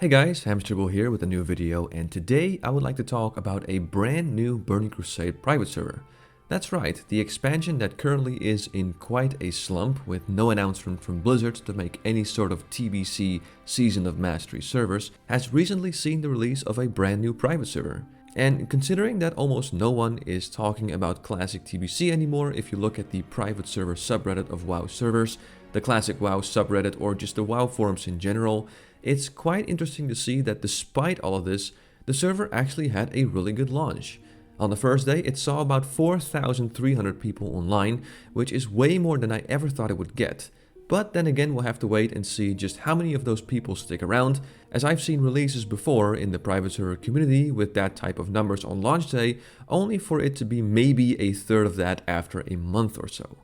Hey guys, Hamsterwheel here with a new video, and today I would like to talk about a brand new Burning Crusade private server. That's right, the expansion that currently is in quite a slump with no announcement from Blizzard to make any sort of TBC Season of Mastery servers has recently seen the release of a brand new private server. And considering that almost no one is talking about classic TBC anymore, if you look at the private server subreddit of WoW servers, the classic WoW subreddit, or just the WoW forums in general, it's quite interesting to see that despite all of this, the server actually had a really good launch. On the first day, it saw about 4,300 people online, which is way more than I ever thought it would get. But then again, we'll have to wait and see just how many of those people stick around, as I've seen releases before in the private server community with that type of numbers on launch day, only for it to be maybe a third of that after a month or so.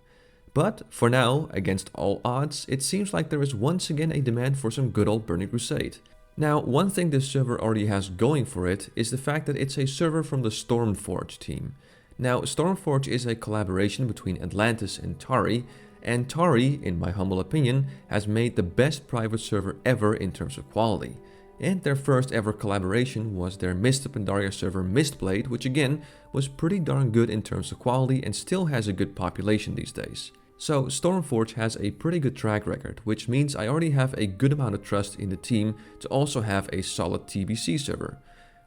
But for now, against all odds, it seems like there is once again a demand for some good old Burning Crusade. Now, one thing this server already has going for it is the fact that it's a server from the Stormforge team. Now, Stormforge is a collaboration between Atlantis and Tari, and Tari, in my humble opinion, has made the best private server ever in terms of quality. And their first ever collaboration was their Mist of Pandaria server Mistblade, which again was pretty darn good in terms of quality and still has a good population these days. So Stormforge has a pretty good track record, which means I already have a good amount of trust in the team to also have a solid TBC server.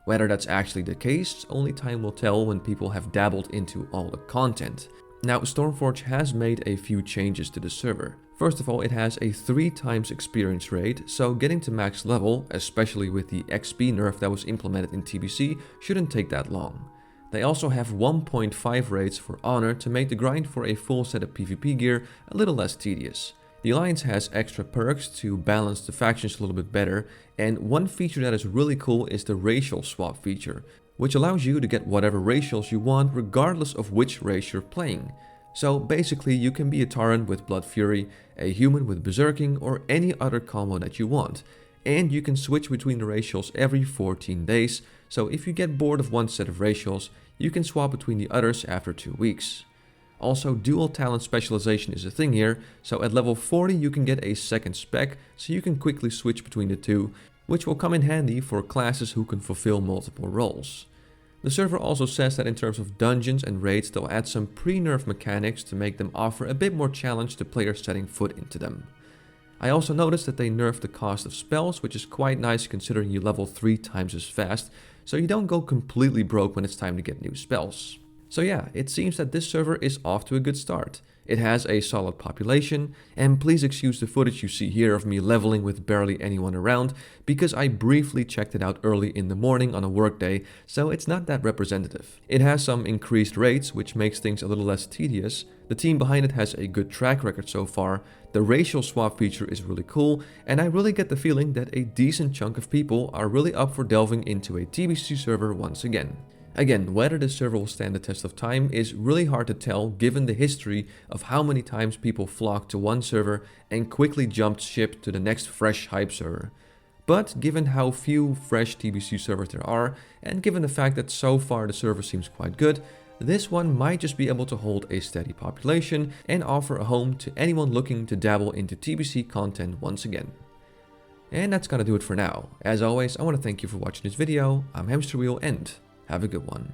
Whether that's actually the case, only time will tell when people have dabbled into all the content. Now, Stormforge has made a few changes to the server. First of all, it has a 3 times experience rate, so getting to max level, especially with the XP nerf that was implemented in TBC, shouldn't take that long. They also have 1.5 rates for honor to make the grind for a full set of PvP gear a little less tedious. The Alliance has extra perks to balance the factions a little bit better, and one feature that is really cool is the racial swap feature, which allows you to get whatever racials you want regardless of which race you're playing. So basically you can be a Tauren with Blood Fury, a human with Berserking, or any other combo that you want. And you can switch between the racials every 14 days, so if you get bored of one set of racials, you can swap between the others after 2 weeks. Also, dual talent specialization is a thing here, so at level 40 you can get a second spec, so you can quickly switch between the two, which will come in handy for classes who can fulfill multiple roles. The server also says that in terms of dungeons and raids, they'll add some pre-nerf mechanics to make them offer a bit more challenge to players setting foot into them. I also noticed that they nerfed the cost of spells, which is quite nice considering you level 3 times as fast, so you don't go completely broke when it's time to get new spells. So yeah, it seems that this server is off to a good start. It has a solid population, and please excuse the footage you see here of me leveling with barely anyone around, because I briefly checked it out early in the morning on a workday, so it's not that representative. It has some increased rates, which makes things a little less tedious. The team behind it has a good track record so far, the racial swap feature is really cool, and I really get the feeling that a decent chunk of people are really up for delving into a TBC server once again. Again, whether this server will stand the test of time is really hard to tell given the history of how many times people flocked to one server and quickly jumped ship to the next fresh hype server. But given how few fresh TBC servers there are, and given the fact that so far the server seems quite good, this one might just be able to hold a steady population and offer a home to anyone looking to dabble into TBC content once again. And that's gonna do it for now. As always, I want to thank you for watching this video. I'm Hamsterwheel and have a good one.